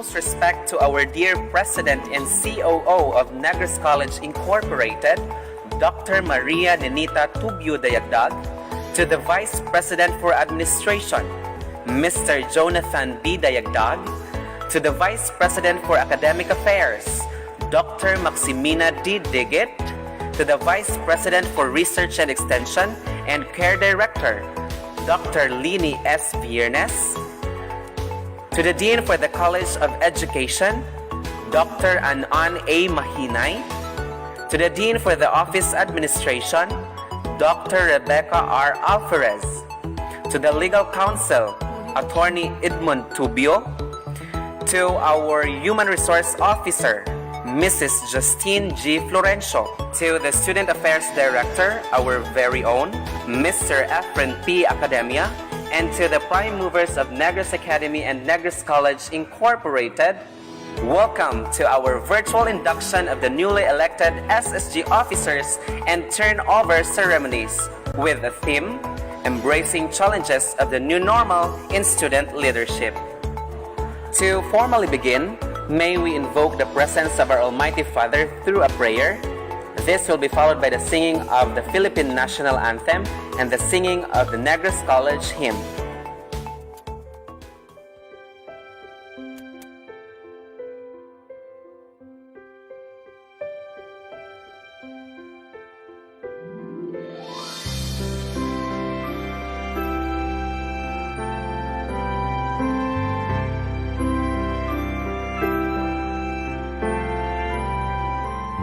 utmost respect to our dear President and COO of Negros College Incorporated, Dr. Maria Nenita Tubio Dayagdag, to the Vice President for Administration, Mr. Jonathan B. Dayagdag, to the Vice President for Academic Affairs, Dr. Maximina D. Digit, to the Vice President for Research and Extension and Care Director, Dr. Lini S. Viernes, to the Dean for the College of Education, Dr. Anan A. Mahinay, to the Dean for the Office Administration, Dr. Rebecca R. Alvarez, to the Legal Counsel, Attorney Edmund Tubio, to our Human Resource Officer, Mrs. Justine G. Florencio, to the Student Affairs Director, our very own, Mr. Efren P. Academia, and to the prime movers of Negros Academy and Negros College Incorporated, welcome to our virtual induction of the newly elected SSG officers and turnover ceremonies with the theme, Embracing Challenges of the New Normal in Student Leadership. To formally begin, may we invoke the presence of our Almighty Father through a prayer. This will be followed by the singing of the Philippine National Anthem and the singing of the Negros College hymn.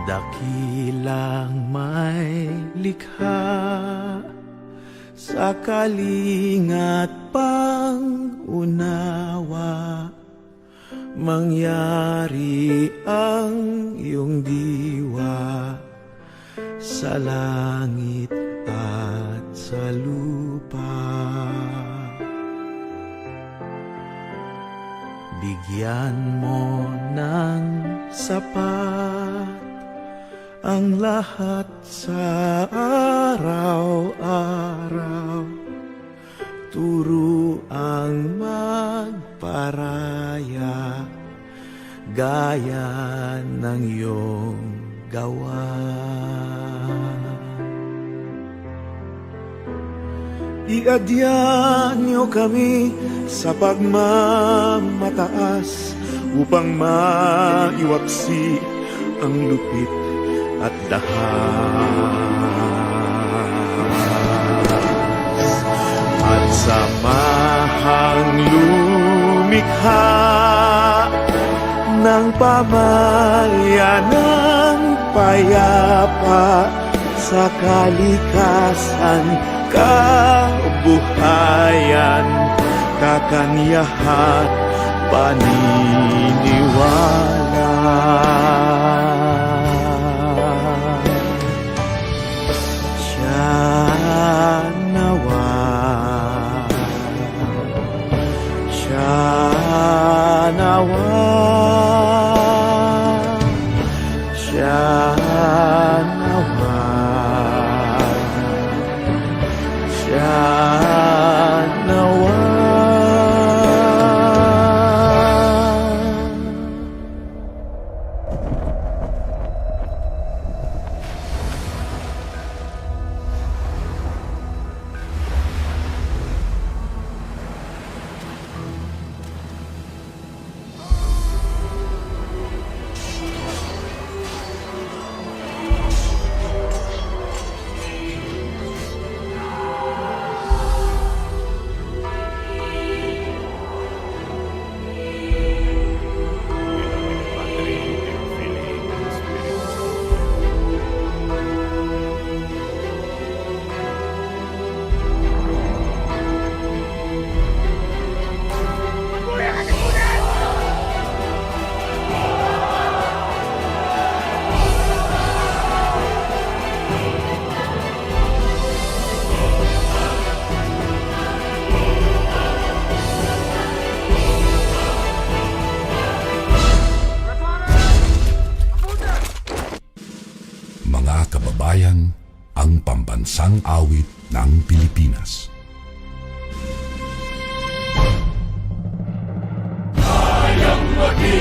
Dakilang may likha sa kalingat pang-unawa, mangyari ang iyong diwa sa langit at sa lupa. Bigyan mo ng sapat ang lahat sa araw-araw, turo ang magparaya, gaya ng iyong gawa. Iadya niyo kami sa pagmamataas upang maiwaksi ang lupit at dahas, at samahang lumikha ng pamayanan payapa sa kalikasan, kabuhayan, kakanyahan, paniniwala. Bayan, ang pambansang awit ng Pilipinas. Kayang maging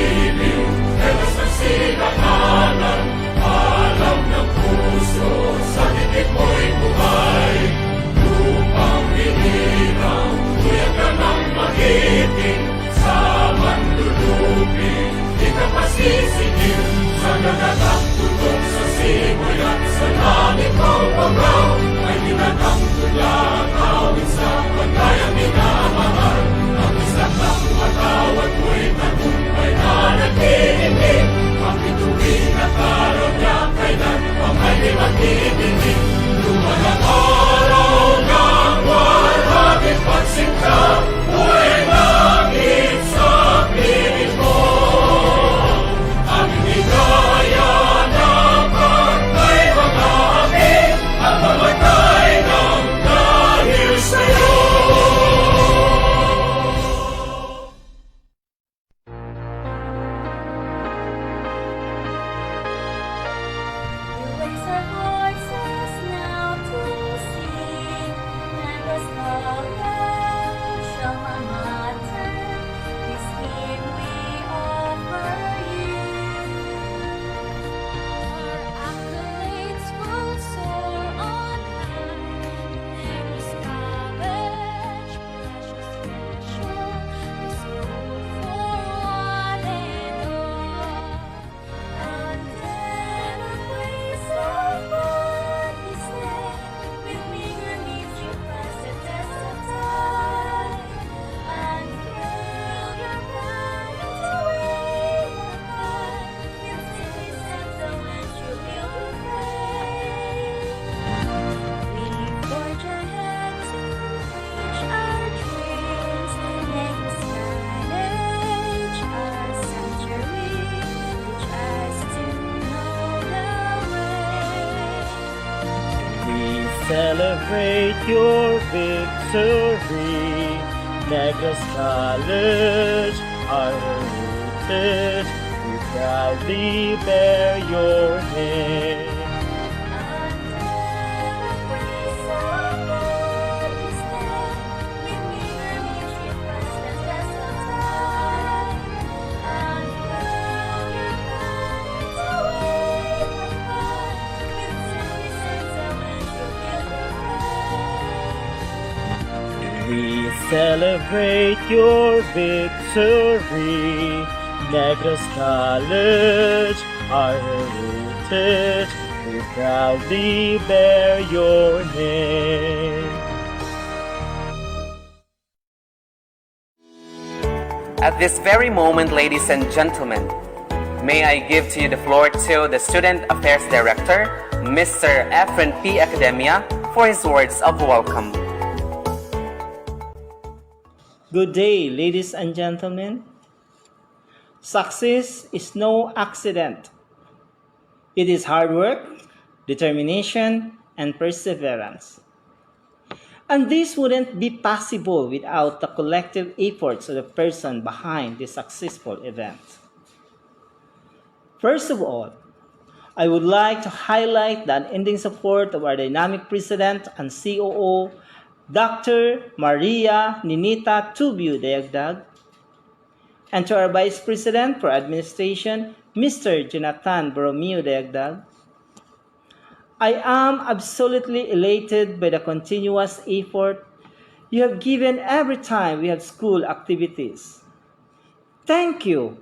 celebrate your victory. Negros College, our heritage, we proudly bear your name. We celebrate your victory. Negros College, our heritage, we proudly bear your name. At this very moment, ladies and gentlemen, may I give to you the floor to the Student Affairs Director, Mr. Efren P. Academia, for his words of welcome. Good day, ladies and gentlemen. Success is no accident. It is hard work, determination, and perseverance. And this wouldn't be possible without the collective efforts of the person behind this successful event. First of all, I would like to highlight the unending support of our dynamic President and COO, Dr. Maria Ninita Tubio Dayagdag, and to our Vice President for Administration, Mr. Jonathan Borromeo Dayagdag. I am absolutely elated by the continuous effort you have given every time we have school activities. Thank you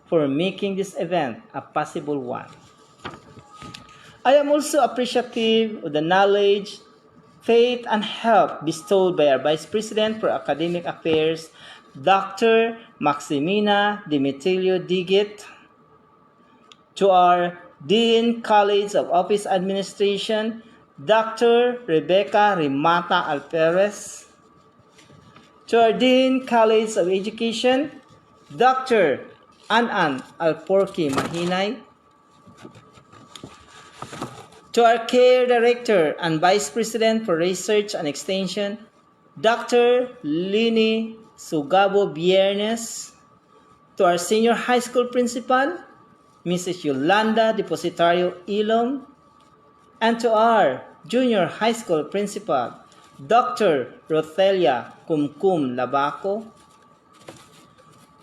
for making this event a possible one. I am also appreciative of the knowledge, faith, and help bestowed by our Vice President for Academic Affairs, Dr. Maximina Demetilio Digit, to our Dean College of Office Administration, Dr. Rebecca Rimata Alperes, to our Dean College of Education, Dr. Anan Alporki Mahinay, to our Care Director and Vice President for Research and Extension, Dr. Lini Sugabo Biernes, to our Senior High School Principal, Mrs. Yolanda Depositario Ilong, and to our Junior High School Principal, Dr. Rothelia Kumkum Labaco.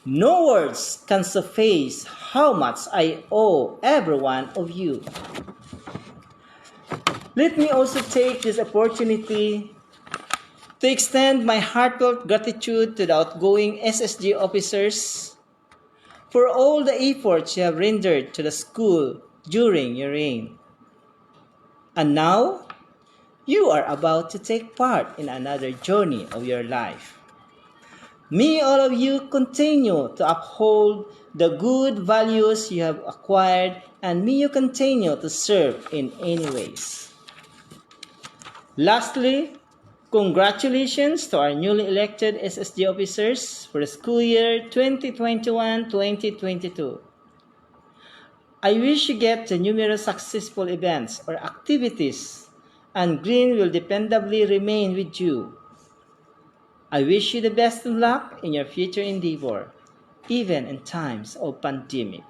No words can suffice how much I owe every one of you. Let me also take this opportunity to extend my heartfelt gratitude to the outgoing SSG officers for all the efforts you have rendered to the school during your reign. And now, you are about to take part in another journey of your life. May all of you continue to uphold the good values you have acquired, and may you continue to serve in any ways. Lastly, congratulations to our newly elected SSG officers for the school year 2021-2022. I wish you get to numerous successful events or activities, and green will dependably remain with you. I wish you the best of luck in your future endeavor, even in times of pandemic.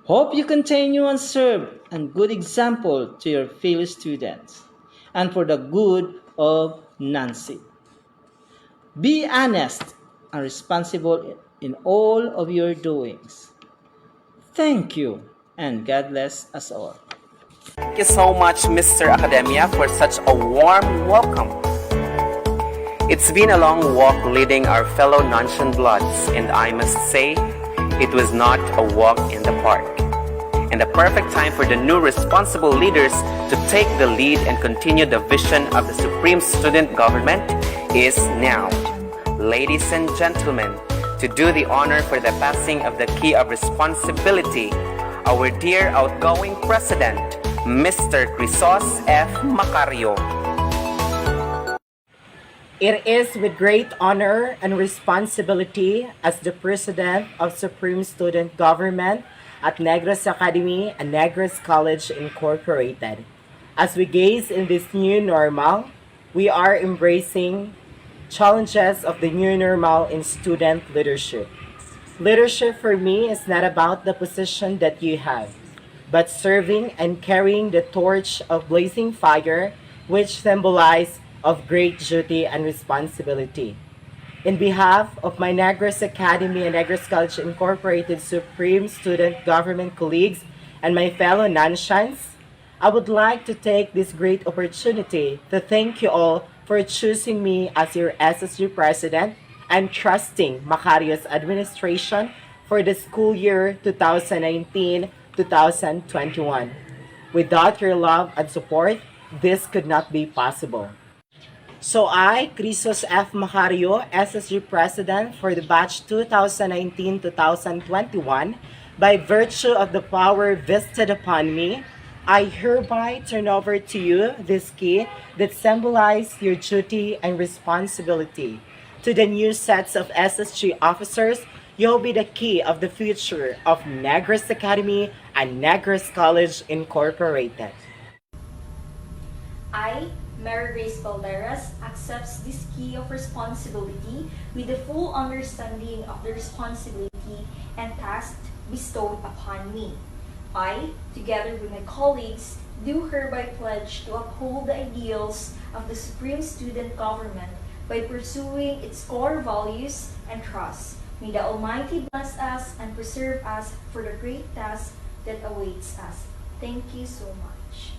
Hope you continue and serve a good example to your fellow students and for the good of Nancy. Be honest and responsible in all of your doings. Thank you, and God bless us all. Thank you so much, Mr. Academia, for such a warm welcome. It's been a long walk leading our fellow Nanshan bloods, and I must say, it was not a walk in the park. And the perfect time for the new responsible leaders to take the lead and continue the vision of the Supreme Student Government is now. Ladies and gentlemen, to do the honor for the passing of the key of responsibility, our dear outgoing President, Mr. Crisos F. Macario. It is with great honor and responsibility as the President of Supreme Student Government at Negros Academy and Negros College Incorporated. As we gaze in this new normal, we are embracing challenges of the new normal in student leadership. Leadership for me is not about the position that you have, but serving and carrying the torch of blazing fire, which symbolize of great duty and responsibility. In behalf of my Negros Academy and Negros College Incorporated Supreme Student Government colleagues and my fellow Nanshans, I would like to take this great opportunity to thank you all for choosing me as your SSG President and trusting Macarios administration for the school year 2019-2021. Without your love and support, this could not be possible. So I, Crisos F. Macario, SSG President for the batch 2019-2021, by virtue of the power vested upon me, I hereby turn over to you this key that symbolizes your duty and responsibility. To the new sets of SSG officers, you'll be the key of the future of Negros Academy and Negros College Incorporated. I, Mary Grace Valderas, accepts this key of responsibility with the full understanding of the responsibility and task bestowed upon me. I, together with my colleagues, do hereby pledge to uphold the ideals of the Supreme Student Government by pursuing its core values and trust. May the Almighty bless us and preserve us for the great task that awaits us. Thank you so much.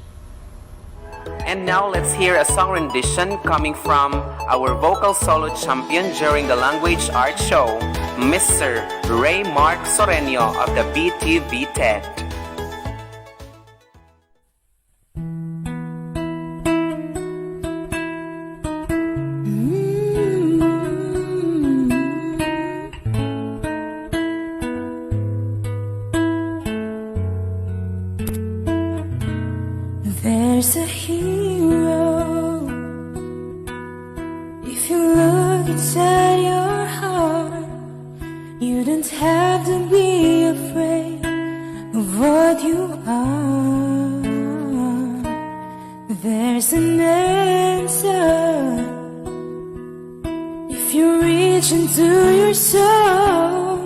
And now let's hear a song rendition coming from our vocal solo champion during the Language Art Show, Mr. Ray Mark Soreño of the BTV Tech. There's a hero. If you look inside your heart, you don't have to be afraid of what you are. There's an answer. If you reach into your soul,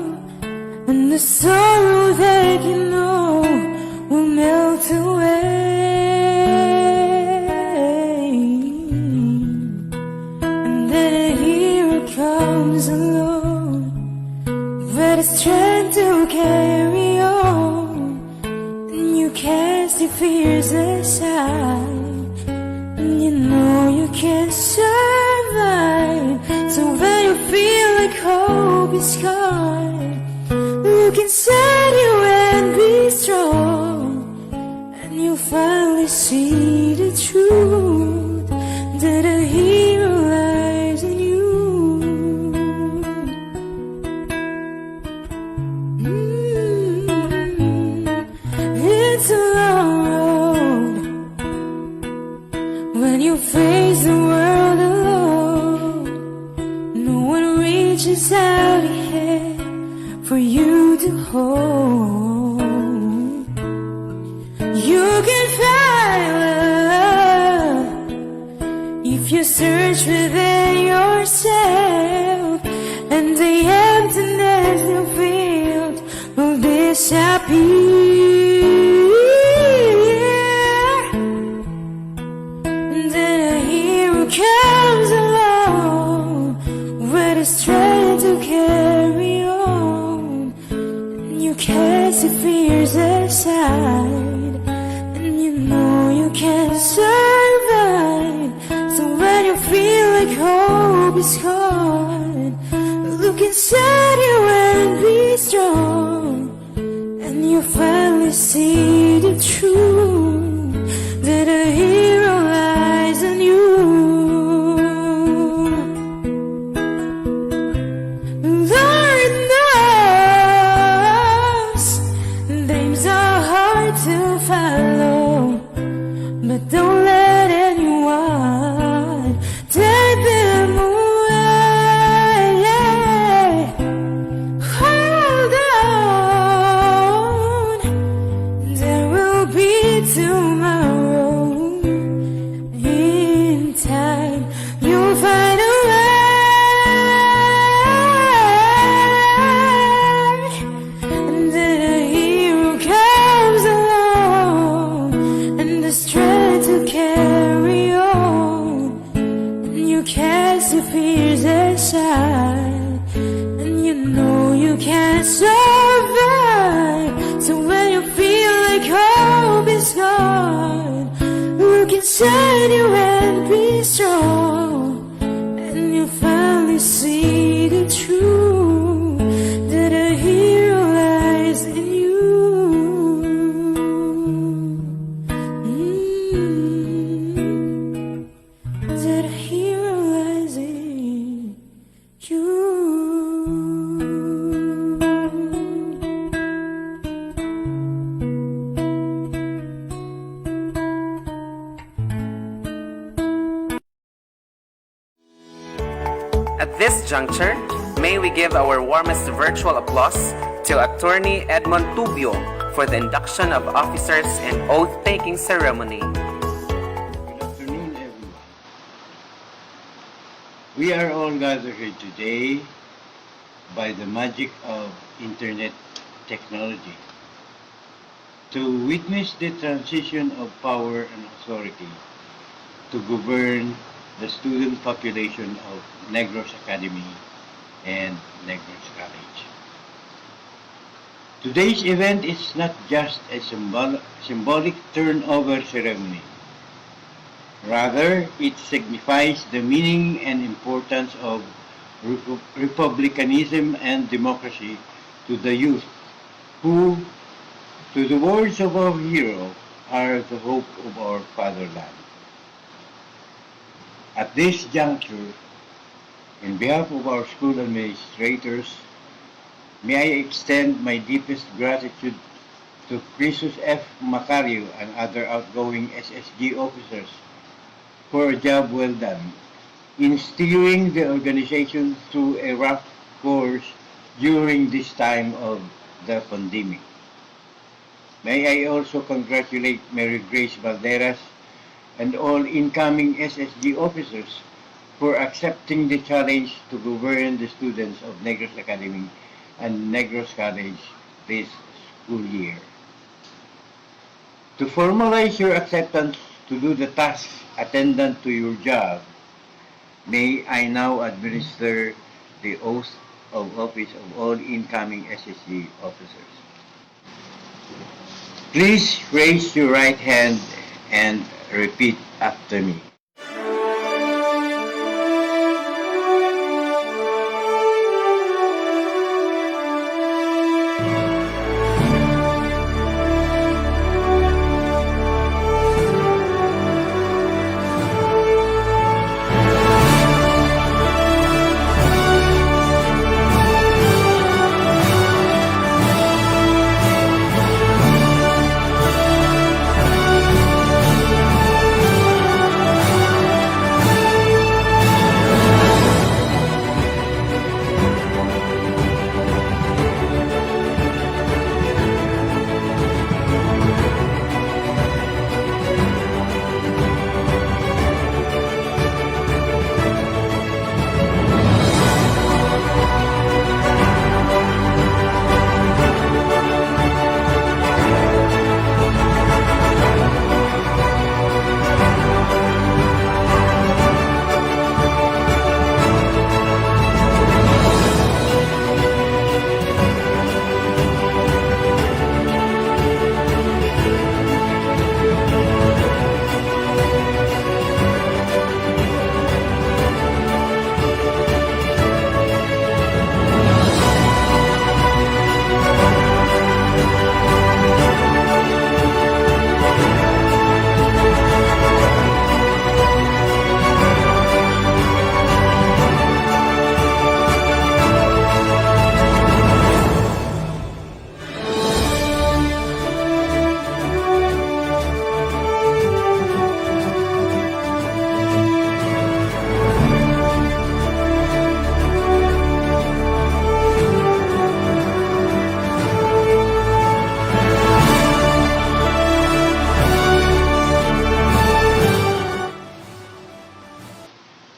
and the sorrow that you know will melt away. Comes alone with the strength to carry on, and you cast your fears aside, and you know you can survive. So when you feel like hope is gone, look inside you and be strong, and you'll finally see the truth that a hero lies in you. It's a long road when you face the world alone. No one reaches out a hand for you to hold. You can find love if you search within yourself, and the emptiness you feel will disappear. Comes along with the strength to carry on, and you cast your fears aside, and you know you can survive. So when you feel like hope is gone, look inside you and be strong, and you finally see the truth that a hero lies in you. But don't let anyone take them away. Hold on, there will be cast your fears aside, and you know you can't survive. So when you feel like hope is gone, look inside you and be strong, and you finally see the truth, that a hero lies in you. That a hero lies in you. At this juncture, may we give our warmest virtual applause to Attorney Edmond Tubio for the induction of officers and oath-taking ceremony. Good afternoon, everyone. We are all gathered here today by the magic of internet technology to witness the transition of power and authority to govern the student population of Negros Academy and Negros College. Today's event is not just a symbolic turnover ceremony. Rather, it signifies the meaning and importance of republicanism and democracy to the youth, who, to the words of our hero, are the hope of our fatherland. At this juncture, in behalf of our school administrators, may I extend my deepest gratitude to Crisus F. Macario and other outgoing SSG officers for a job well done in steering the organization through a rough course during this time of the pandemic. May I also congratulate Mary Grace Valderas and all incoming SSG officers for accepting the challenge to govern the students of Negros Academy and Negros College this school year. To formalize your acceptance to do the tasks attendant to your job, may I now administer the oath of office of all incoming SSG officers. Please raise your right hand and repeat after me.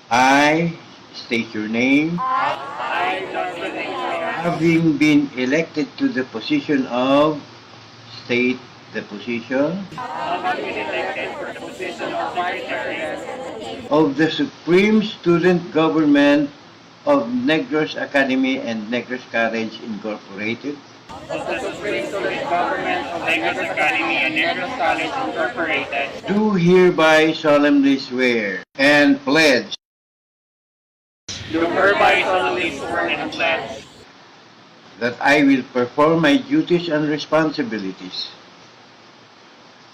I state your name. Having been elected to the position of, state the position. of the Supreme Student Government of Negros Academy and Negros College Incorporated, of the Supreme Student Government of Negros Academy and Negros College Incorporated, do hereby solemnly swear and pledge do hereby solemnly swear and pledge that I will perform my duties and responsibilities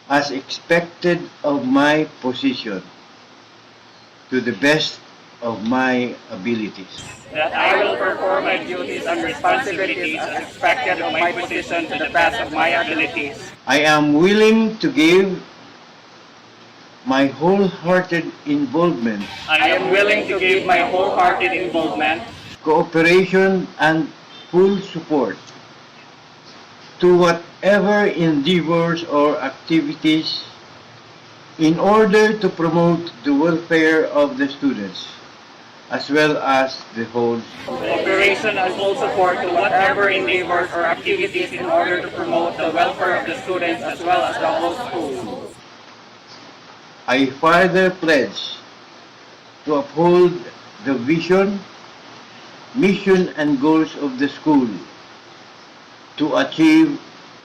as expected of my position to the best of my abilities. that I will perform my duties and responsibilities as expected of my position to the best of my abilities. I am willing to give my wholehearted involvement, I am willing to give my wholehearted involvement, cooperation, and full support to whatever endeavors or activities in order to promote the welfare of the students as well as the whole school. cooperation and full support to whatever endeavors or activities in order to promote the welfare of the students as well as the whole school. I further pledge to uphold the vision, mission, and goals of the school to achieve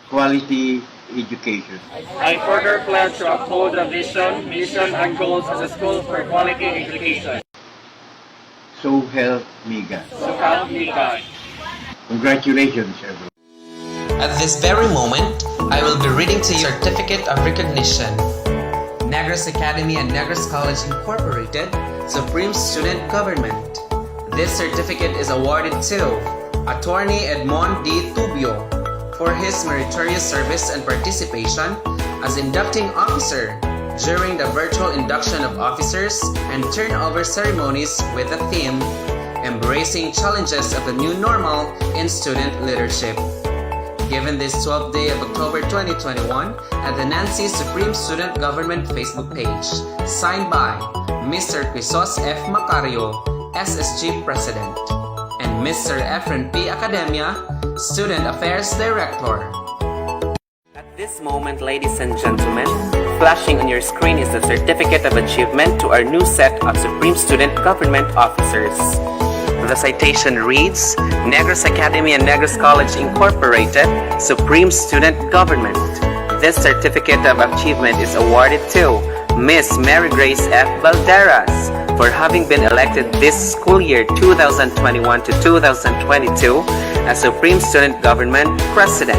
quality education. I further pledge to uphold the vision, mission, and goals of the school for quality education. So help me God. So help me God. Congratulations, everyone. At this very moment, I will be reading to you Certificate of Recognition. Negros Academy and Negros College Incorporated, Supreme Student Government. This certificate is awarded to Attorney Edmond D. Tubio for his meritorious service and participation as inducting officer during the virtual induction of officers and turnover ceremonies with the theme Embracing Challenges of the New Normal in Student Leadership. Given this 12th day of October 2021 at the Nancy Supreme Student Government Facebook page. Signed by Mr. Crisos F. Macario, SSG President, and Mr. Efren P. Academia, Student Affairs Director. At this moment, ladies and gentlemen, flashing on your screen is the Certificate of Achievement to our new set of Supreme Student Government Officers. The citation reads, Negros Academy and Negros College Incorporated, Supreme Student Government. This Certificate of Achievement is awarded to Miss Mary Grace F. Valderas for having been elected this school year 2021 to 2022 as Supreme Student Government President.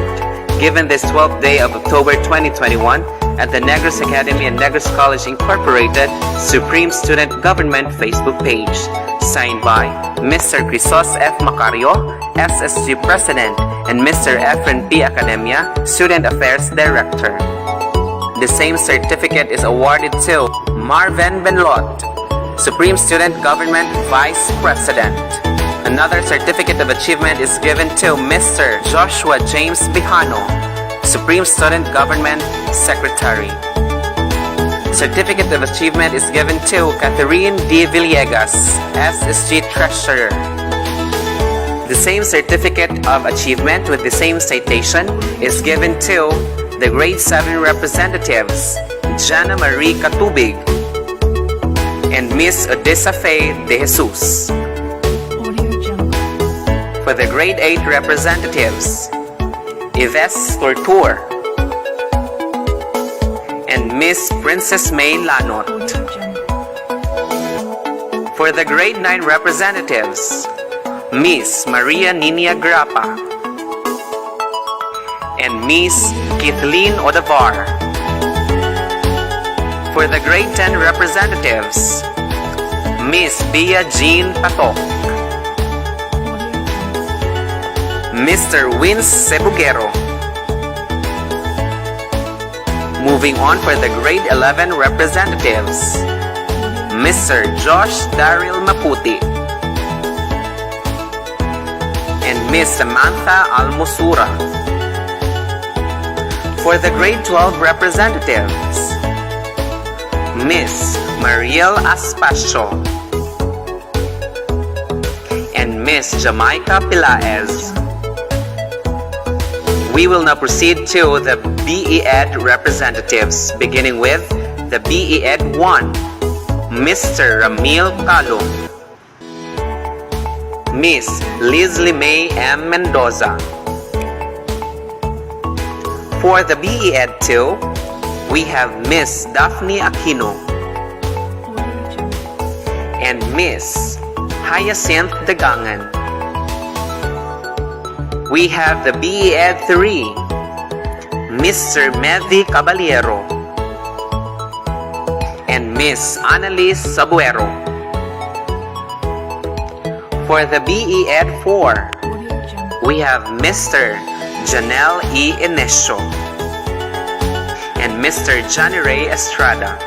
Given this 12th day of October 2021 at the Negros Academy and Negros College Incorporated Supreme Student Government Facebook page. Signed by Mr. Crisos F. Macario, SSG President, and Mr. Efren P. Academia, Student Affairs Director. The same certificate is awarded to Marvin Benlot, Supreme Student Government Vice President. Another certificate of achievement is given to Mr. Joshua James Bijano, Supreme Student Government Secretary. Certificate of achievement is given to Catherine D. Villegas, SSG Treasurer. The same certificate of achievement with the same citation is given to the grade 7 representatives, Jana Marie Catubig and Miss Odessa Faye De Jesus. For the grade 8 representatives, Yves Tortur and Miss Princess May Lanot. For the grade 9 representatives, Miss Maria Nina Grappa and Miss Kathleen Odavar. For the grade 10 representatives, Miss Bia Jean Patok, Mr. Vince Sebugero. Moving on for the grade 11 representatives, Mr. Josh Daryl Maputi and Miss Samantha Almosura. For the grade 12 representatives, Miss Mariel Aspacio and Miss Jamaica Pilaez. We will now proceed to the BE Ed representatives, beginning with the BE Ed 1. Mr. Ramil Calum, Miss Leslie May M. Mendoza. For the BE Ed 2, we have Miss Daphne Aquino and Miss Hyacinth Dagangan. We have the BE Ed 3, Mr. Medhi Caballero and Miss Annalise Sabuero. For the BE Ed 4, we have Mr. Janelle E. Inesio and Mr. Johnny Ray Estrada.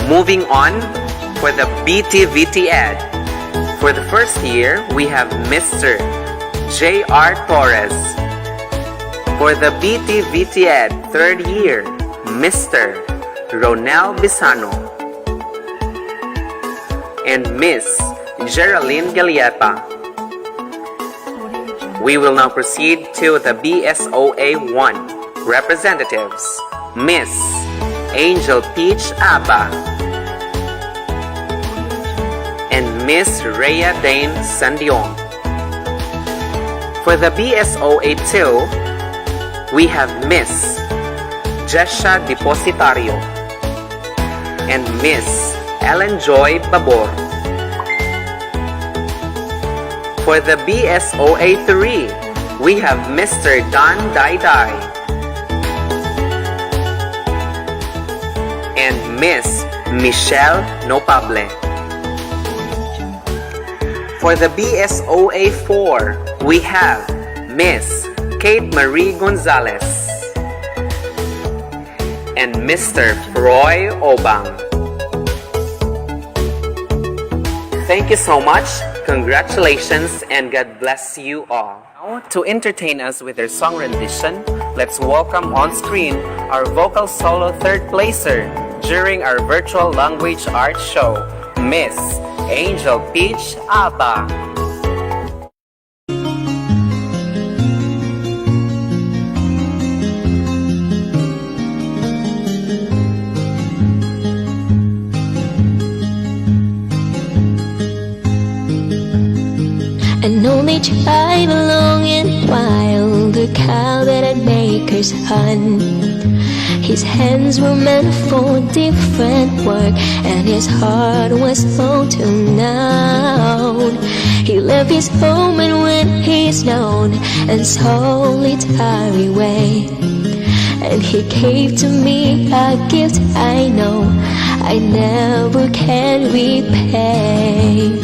Moving on, for the BTVT Ed, for the first year, we have Mr. J.R. Torres. For the BTVT Ed, third year, Mr. Ronel Bisano and Miss Geraldine Galieta. We will now proceed to the BSOA 1 representatives, Miss Angel Peach Abba and Miss Rhea Dane Sandiong. For the BSOA 2, we have Miss Jesha Depositario and Miss Ellen Joy Babor. For the BSOA 3, we have Mr. Don Dai and Miss Michelle Nopable. For the BSOA 4, we have Miss Kate Marie Gonzalez and Mr. Roy Obang. Thank you so much. Congratulations and God bless you all. Now, to entertain us with their song rendition, let's welcome on screen our vocal solo third placer during our virtual language art show, Miss Angel Peach Abba. An only child belonging while the cow that had maker's son. His hands were meant for different work, and his heart was molten out. He left his home and went his known and solitary way, and he gave to me a gift I know I never can repay.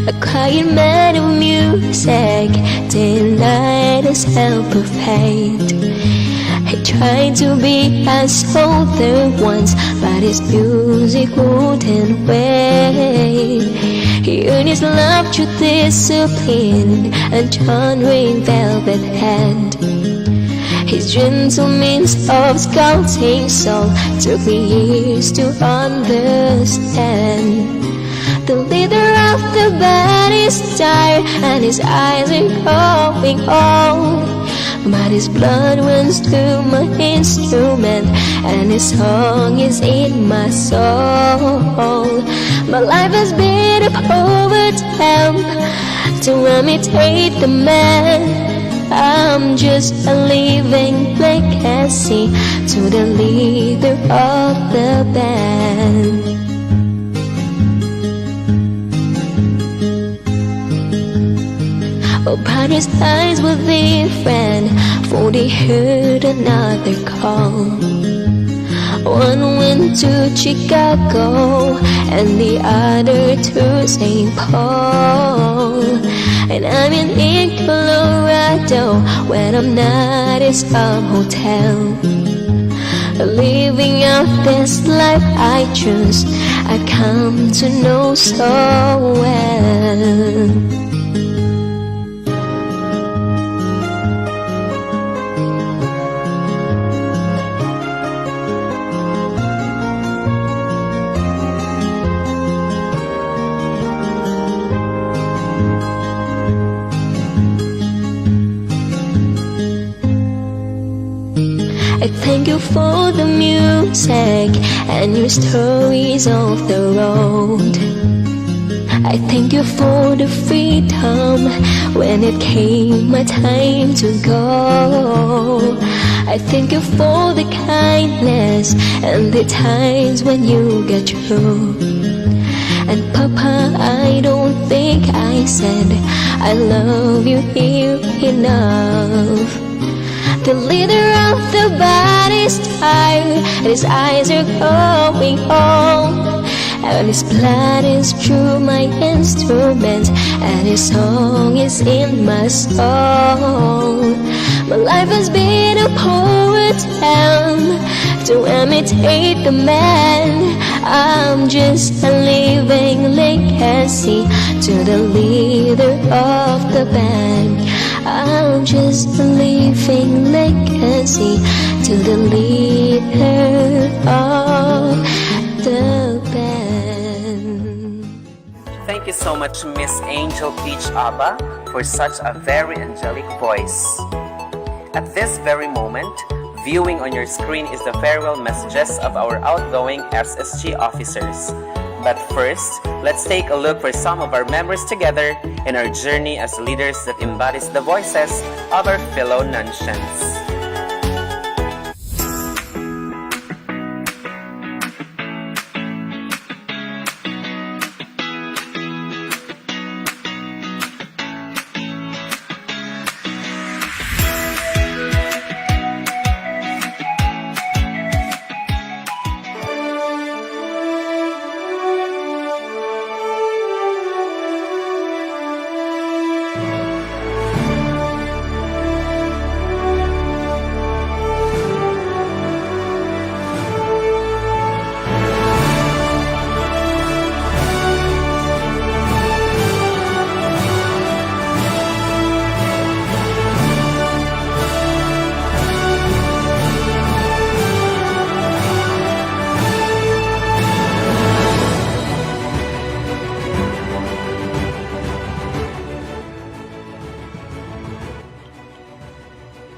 A quiet man of music, denied his help of fate. He tried to be a soldier once, but his music wouldn't wait. He earned his love through discipline and thundering velvet hand. His gentle means of sculpting soul took me years to understand. The leader of the band is tired and his eyes are going old, but his blood runs through my instrument and his song is in my soul. My life has been a overtime to imitate the man. I'm just a living legacy to the leader of the band. Oh, but his eyes were different, for they heard another call. One went to Chicago and the other to St. Paul. And I'm in Colorado when I'm not in some hotel, living out this life I choose, I come to know so well. thank you for the music and your stories of the road. I thank you for the freedom when it came my time to go. I thank you for the kindness and the times when you get through. And Papa, I don't think I said I love you here enough. The leader of the band is tired, and his eyes are going home, and his blood is through my instrument, and his song is in my soul. My life has been a poem to imitate the man. I'm just a living legacy to the leader of the band. I'm just a living legacy to the leader of the band. Thank you so much, Miss Angel Peach Abba, for such a very angelic voice. At this very moment, viewing on your screen is the farewell messages of our outgoing SSG officers. But first, let's take a look for some of our members together in our journey as leaders that embodies the voices of our fellow Nanshians.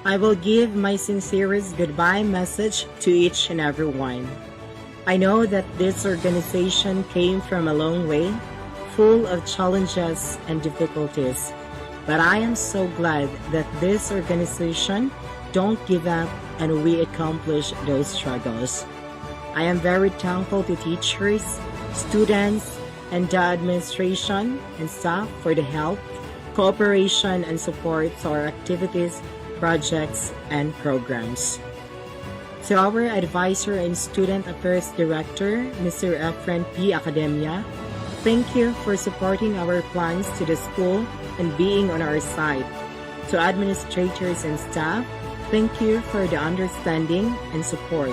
I will give my sincerest goodbye message to each and every one. I know that this organization came from a long way, full of challenges and difficulties. But I am so glad that this organization don't give up and we accomplish those struggles. I am very thankful to teachers, students, and the administration and staff for the help, cooperation, and support to our activities, projects, and programs. To our advisor and student affairs director, Mr. Efren P. Academia, thank you for supporting our plans to the school and being on our side. To administrators and staff, thank you for the understanding and support.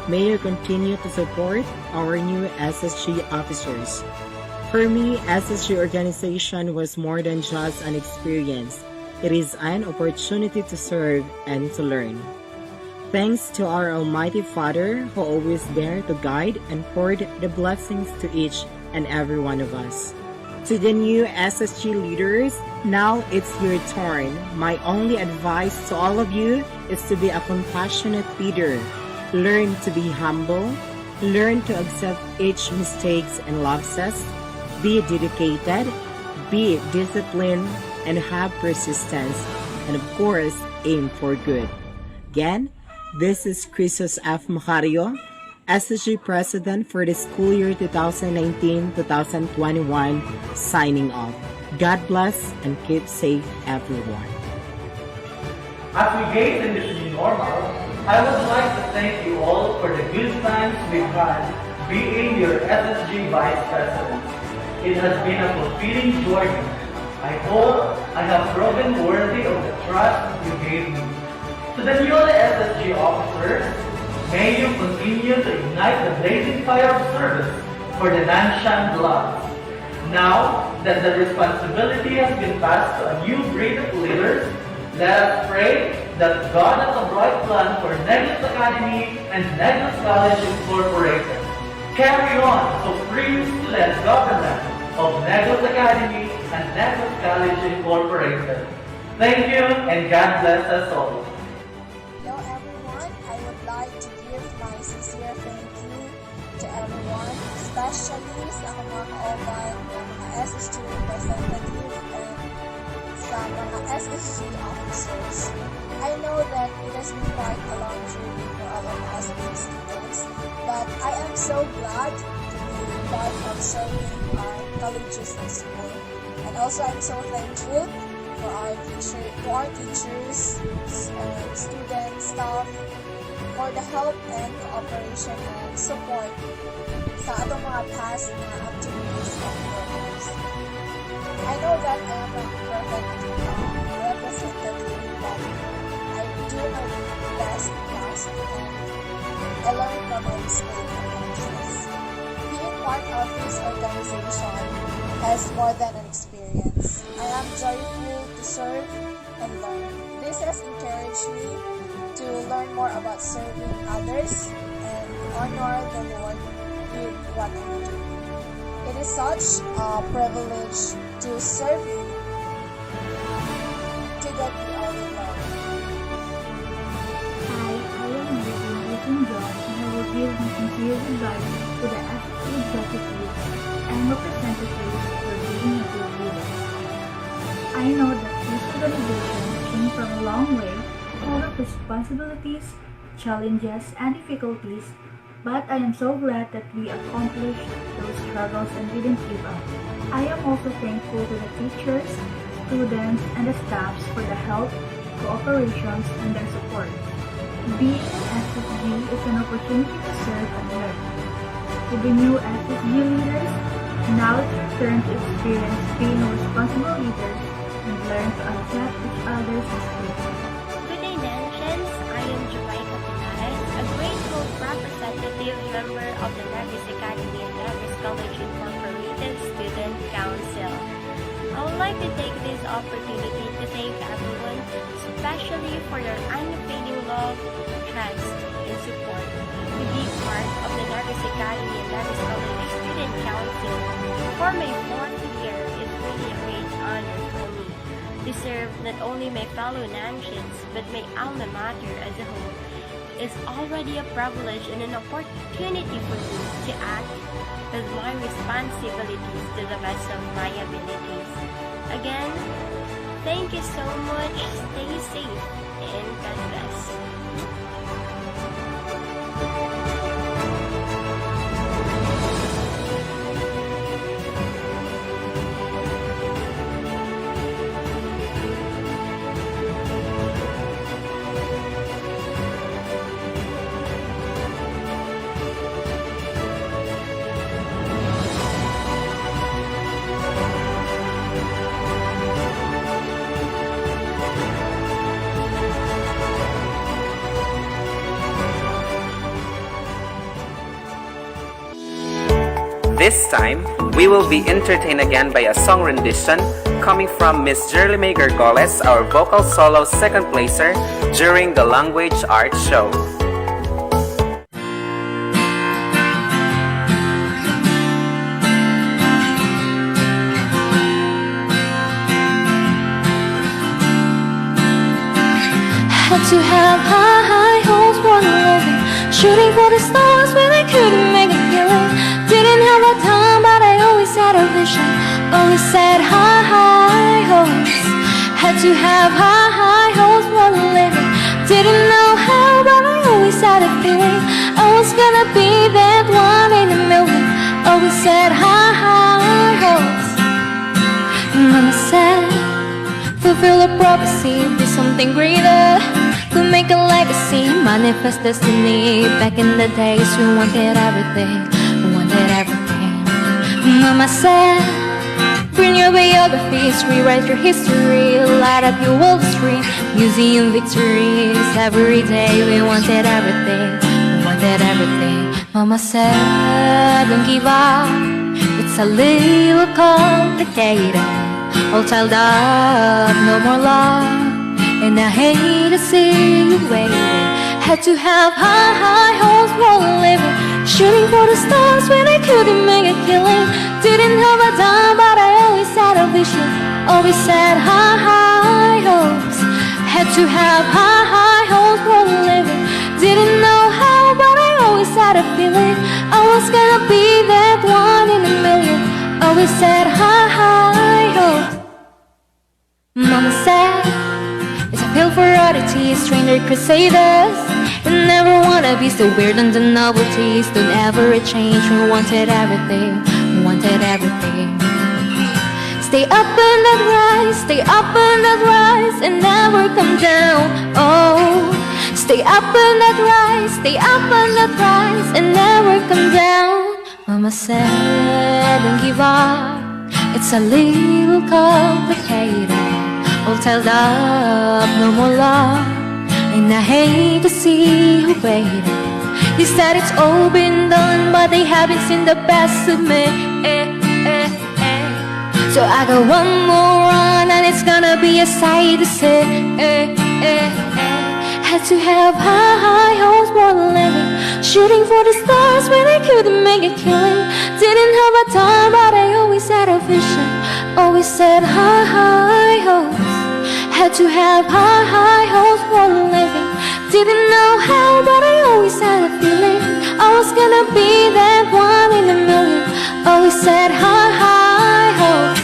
May you continue to support our new SSG officers. For me, SSG organization was more than just an experience. It is an opportunity to serve and to learn. Thanks to our Almighty Father who always there to guide and pour the blessings to each and every one of us. To the new SSG leaders, now it's your turn. My only advice to all of you is to be a compassionate leader. Learn to be humble. Learn to accept each mistakes and lapses. Be dedicated. Be disciplined. And have persistence, and of course, aim for good. Again, this is Crisos F. Macario, SSG President for the school year 2019-2021, signing off. God bless and keep safe, everyone. As we gaze in this new normal, I would like to thank you all for the good times we've had being your SSG Vice President. It has been a fulfilling journey. I hope I have proven worthy of the trust you gave me. To the newly SSG officers, may you continue to ignite the blazing fire of service for the Nanshan bloods. Now that the responsibility has been passed to a new breed of leaders, let us pray that God has a bright plan for Negros Academy and Negros College Incorporated. Carry on to free student government of Negros Academy and Negros College Incorporated. Thank you and God bless us all. Hello everyone, I would like to give my sincere thank you to everyone, especially sa akong mga kaoban ng mga SSG representative and sa mga SSG officers. I know that it has been quite a long journey for all of us as students, but I am so glad to be part of serving our colleges and school. And also I'm so thankful for our teachers, students, staff, for the help and cooperation and support sa atong mga past na activities and programs. I know that I am not perfect representative, but I do my best last and I learn from my mistakes and actions. Being part of this organization has more than an experience. I am joyful to serve and learn. This has encouraged me to learn more about serving others and honor the Lord with what I do. It is such a privilege to serve Him. To God be all the glory. I am Nathan John, and I will give my sincere goodbye to the SSG executives and representatives for being a good leader. I know that this organization came from a long way, full of responsibilities, challenges, and difficulties, but I am so glad that we accomplished those struggles and didn't give up. I am also thankful to the teachers, students, and the staffs for the help, cooperations, and their support. Being an SSG is an opportunity to serve and learn. To the new SSG leaders, now it's your turn to experience being responsible leaders and learn to accept each other's mistakes. Good day, Nations. I am Jamaica Pinares, a grateful representative member of the Nevis Academy and Nevis College Incorporated Student Council. I would like to take this opportunity to thank everyone, especially for your unfailing love, trust, and support. To be part of the Nevis Academy and Nevis College Student Council for my 4th year is really a great honor for me. To serve not only my fellow Nations, but my alma mater as a whole is already a privilege and an opportunity for me to act with my responsibilities to the best of my abilities. Again, thank you so much. Stay safe and God bless. This time, we will be entertained again by a song rendition coming from Miss Jerlime Gargoles, our vocal solo second placer during the Language Arts Show. Had to have high hopes for the living, shooting for the stars when I couldn't make a killing. Didn't have a time, but I always had a vision. Always said high hopes. Had to have high hopes for the living. Didn't know how, but I always had a feeling I was gonna be that one in a million. Always said high hopes. Mama said, fulfill a prophecy, be something greater, to make a legacy, manifest destiny. Back in the days we wanted everything, we wanted everything. Mama said, bring your biographies, rewrite your history, light up your world screen, museum victories. Every day we wanted everything, we wanted everything. Mama said, don't give up, it's a little complicated. All tiled up, no more love, and I hate to see you waiting. Had to have high hopes for a living, shooting for the stars when I couldn't make a killing. Didn't have a dime, but I always had a vision. Always said high hopes. Had to have high hopes for a living. Didn't know how, always said hi, hi, ho. Mama said, it's a pill for oddity, stranger crusaders. You never wanna be so weird and the novelties don't ever change. We wanted everything, we wanted everything. Stay up and not rise, stay up and not rise, and never come down. Oh, stay up and not rise, stay up and not rise, and never come down. Mama said, don't give up, it's a little complicated. All tied up, no more love, and I hate to see you waiting. They said it's all been done, but they haven't seen the best of me. So I got one more run, and it's gonna be a sight to see. Had to have high, high hopes for the living, shooting for the stars when I couldn't make a killing. Didn't have a time, but I always had a vision. Always said high, high hopes. Had to have high, high hopes for the living. Didn't know how, but I always had a feeling I was gonna be that one in a million. Always said high, high hopes.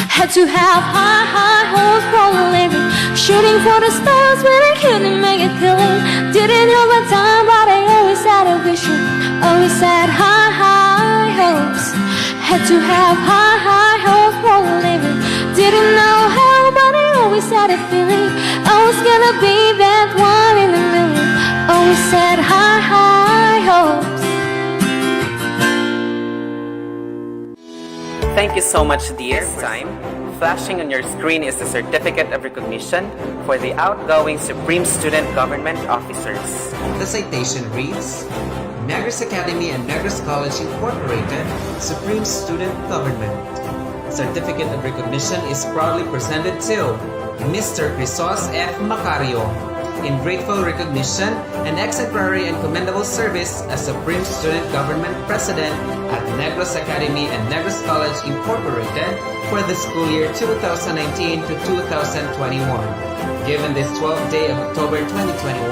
Had to have high, high hopes for the living, shooting for the stars when I couldn't make a killing. Didn't have a time, but I always had a vision. Always had high, high hopes. Had to have high, high hopes for the living. Didn't know how, but I always had a feeling I was gonna be that one in a million. Always said high, high hopes. Thank you so much, dear. This time, flashing on your screen is the certificate of recognition for the outgoing Supreme Student Government Officers. The citation reads, Negros Academy and Negros College Incorporated, Supreme Student Government. Certificate of recognition is proudly presented to Mr. Crisos F. Macario in grateful recognition and exemplary and commendable service as Supreme Student Government President at Negros Academy and Negros College Incorporated for the school year 2019 to 2021. Given this 12th day of October 2021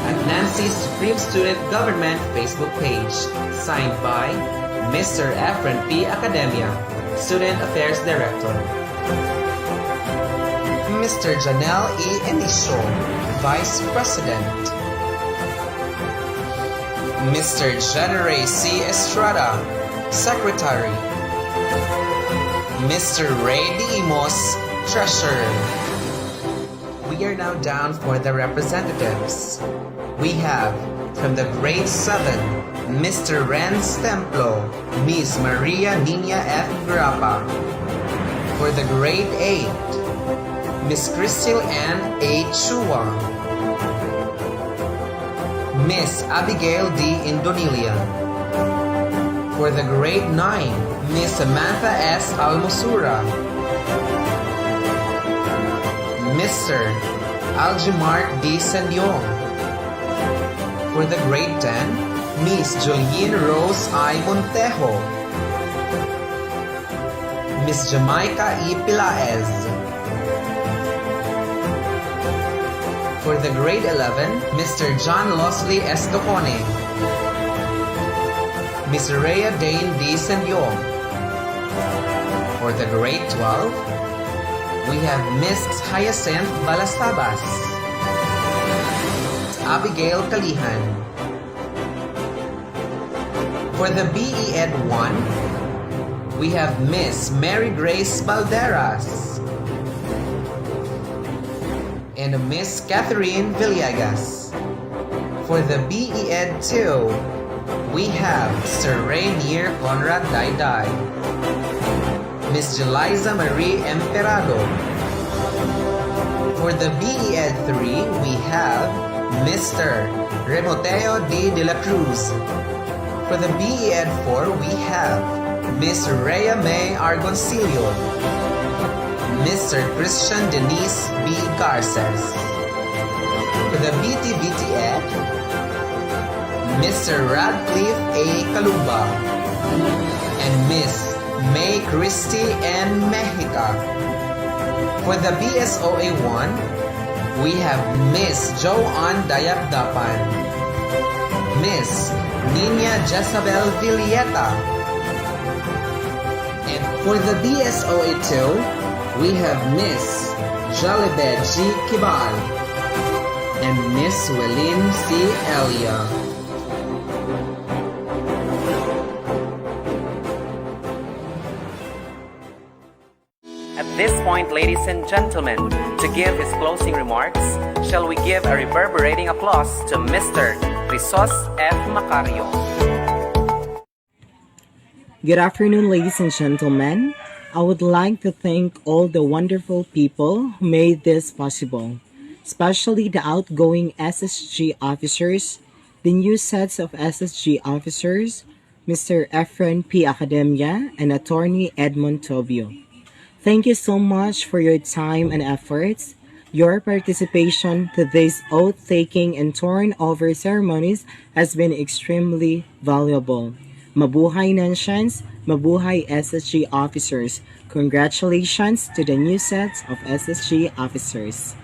at Nancy's Supreme Student Government Facebook page. Signed by Mr. Efren P. Academia, Student Affairs Director. Mr. Janelle E. Enicio, Vice President. Mr. Jenere C. Estrada, Secretary. Mr. Ray D. Imos, Treasurer. We are now down for the representatives. We have, from the grade 7, Mr. Renz Templo, Ms. Maria Nina F. Grappa. For the grade 8, Miss Crystal Ann A. Chua, Miss Abigail D. Indonilia. For the grade 9, Miss Samantha S. Almosura, Mr. Algimark D. Sandyong. For the grade 10, Miss Julienne Rose I. Montejo, Miss Jamaica E. Pilaez. For the grade 11, Mr. John Losley Estocone, Miss Rhea Dane D. Sandyong. For the grade 12, we have Miss Hyacinth Balastabas, Abigail Kalihan. For the BE Ed 1, we have Miss Mary Grace Balderas and Miss Catherine Villegas. For the BE Ed 2, we have Sir Rainier Conrad Dayday, Miss Jeliza Marie Emperado. For the BE Ed 3, we have Mr. Remoteo D. De La Cruz. For the BE Ed 4, we have Miss Rhea May Argoncillo, Mr. Christian Denise B. Garces. For the BT-BT Ed, Mr. Radcliffe A. Kalumba and Miss May Christie N. Mexica. For the BSOA 1, we have Miss Joanne Dayapdapan, Miss Nina Jezabel Villeta, and For the DSOA 2, we have Miss Jalibet G. Kibal and Miss Welin C. Elia. At this point, ladies and gentlemen, to give his closing remarks, shall we give a reverberating applause to Mr. Crisos F. Macario. Good afternoon, ladies and gentlemen. I would like to thank all the wonderful people who made this possible, especially the outgoing SSG officers, the new sets of SSG officers, Mr. Efren P. Academia, and Attorney Edmond Tobio. Thank you so much for your time and efforts. Your participation to this oath-taking and turn-over ceremonies has been extremely valuable. Mabuhay Nansiyans, mabuhay SSG officers. Congratulations to the new sets of SSG officers.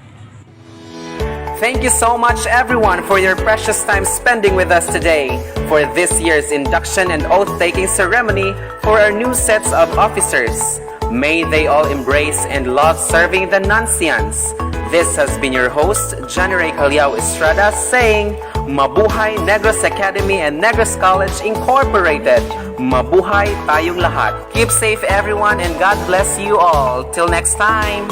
Thank you so much, everyone, for your precious time spending with us today for this year's induction and oath-taking ceremony for our new sets of officers. May they all embrace and love serving the Nancians. This has been your host, January Caliao Estrada, saying, Mabuhay Negros Academy and Negros College Incorporated. Mabuhay tayong lahat. Keep safe, everyone, and God bless you all. Till next time.